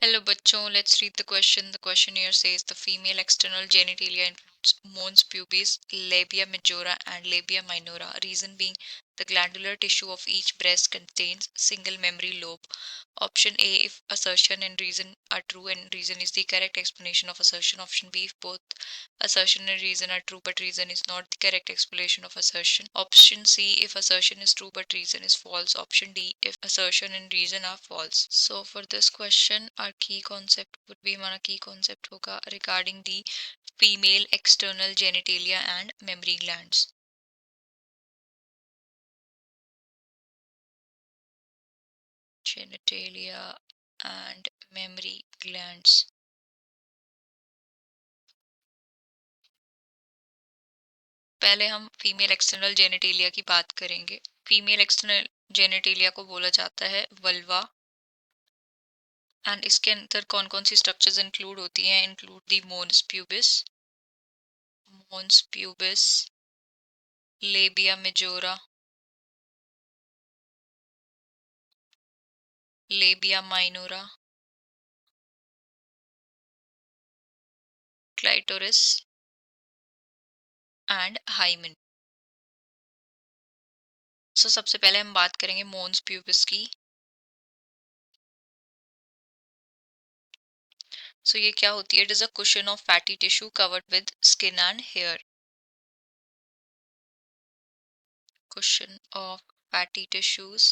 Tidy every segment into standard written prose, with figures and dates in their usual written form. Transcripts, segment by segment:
Hello बच्चों, let's read the question. The question here says the female external genitalia includes mons pubis, labia majora and labia minora. Reason being the glandular tissue of each breast contains single mammary lobe. Option A if assertion and reason are true and reason is the correct explanation of assertion. Option B if both assertion and reason are true but reason is not the correct explanation of assertion. Option C if assertion is true but reason is false. Option D if assertion and reason are false. So for this question our key concept would be, हमारा key concept होगा regarding the female external genitalia and mammary glands. Genitalia and mammary glands. पहले हम female external genitalia की बात करेंगे. Female external genitalia को बोला जाता है वल्वा एंड इसके अंदर कौन कौन सी स्ट्रक्चर्स इंक्लूड होती हैं. Include the mons pubis, labia majora, labia minora, clitoris and hymen. So सबसे पहले हम बात करेंगे मोन्स प्यूबिस की. सो ये क्या होती है? It is a cushion of fatty tissue covered with skin and hair. Cushion of fatty tissues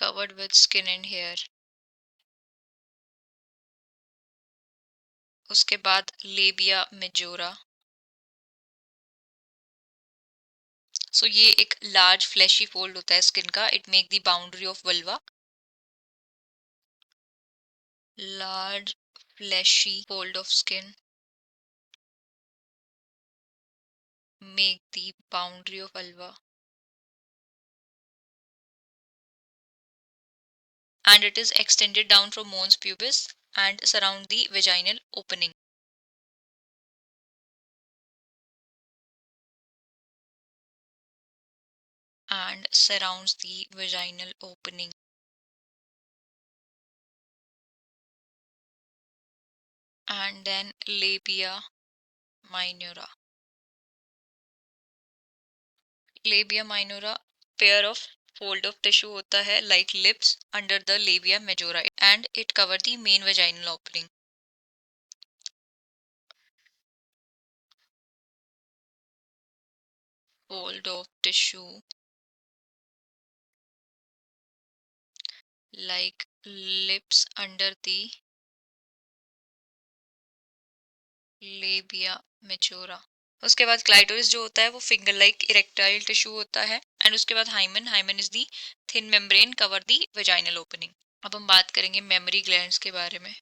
covered with skin and hair. उसके बाद लेबिया मेजोरा. सो ये एक लार्ज फ्लैशी फोल्ड होता है स्किन का. It make the boundary of vulva. Large fleshy fold of skin make the boundary of vulva and it is extended down from mons pubis and surround the vaginal opening. And surrounds the vaginal opening. And then labia minora. Labia minora pair of fold of tissue होता है like lips under the labia majora and it cover the main vaginal opening. Fold of tissue like lips under the labia majora. उसके बाद clitoris जो होता है वो finger like erectile tissue होता है एंड उसके बाद hymen is the thin membrane cover the vaginal opening. अब हम बात करेंगे मेमरी ग्लैंड्स के बारे में.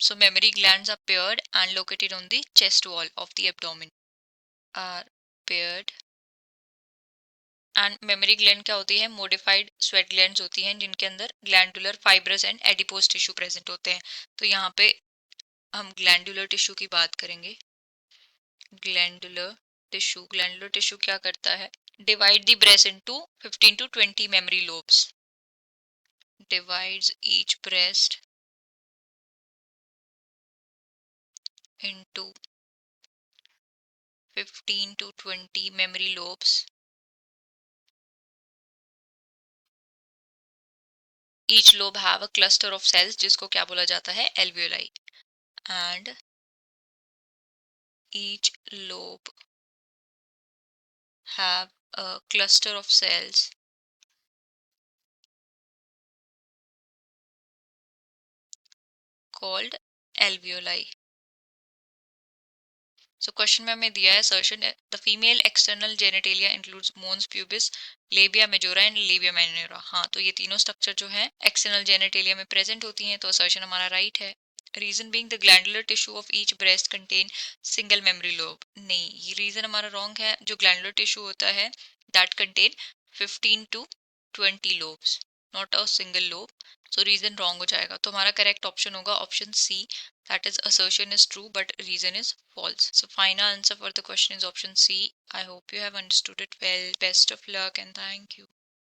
So mammary glands are paired and located on the chest wall of the abdomen. Are paired and mammary gland क्या होती है? मोडिफाइड स्वेट ग्लैंड्स होती हैं जिनके अंदर glandular fibrous and adipose tissue present होते हैं. तो यहाँ पे हम ग्लैंडुलर टिश्यू की बात करेंगे. ग्लैंडुलर टिश्यू क्या करता है? Divide the breast into 15 to 20 memory lobes. Divides each breast into 15 to 20 memory lobes. Each lobe have a cluster of cells जिसको क्या बोला जाता है? Alveoli. And each lobe have a cluster of cells called alveoli. So question में हमें दिया है assertion the female external genitalia includes mons pubis, labia majora and labia minora. हाँ, तो ये तीनों स्ट्रक्चर जो है external genitalia में प्रेजेंट होती हैं, तो assertion हमारा राइट है. Reason being the glandular tissue of each breast contain single mammary lobe. नहीं, ये रीजन हमारा रॉन्ग है. जो ग्लैंडुलर टिश्यू होता है that contain 15 to 20 lobes. Not a single lobe. So reason wrong हो जाएगा. तो हमारा करेक्ट ऑप्शन होगा option C, that is assertion is true but reason is false. So final answer for the question is option C. I hope you have understood it well. Best of luck and thank you.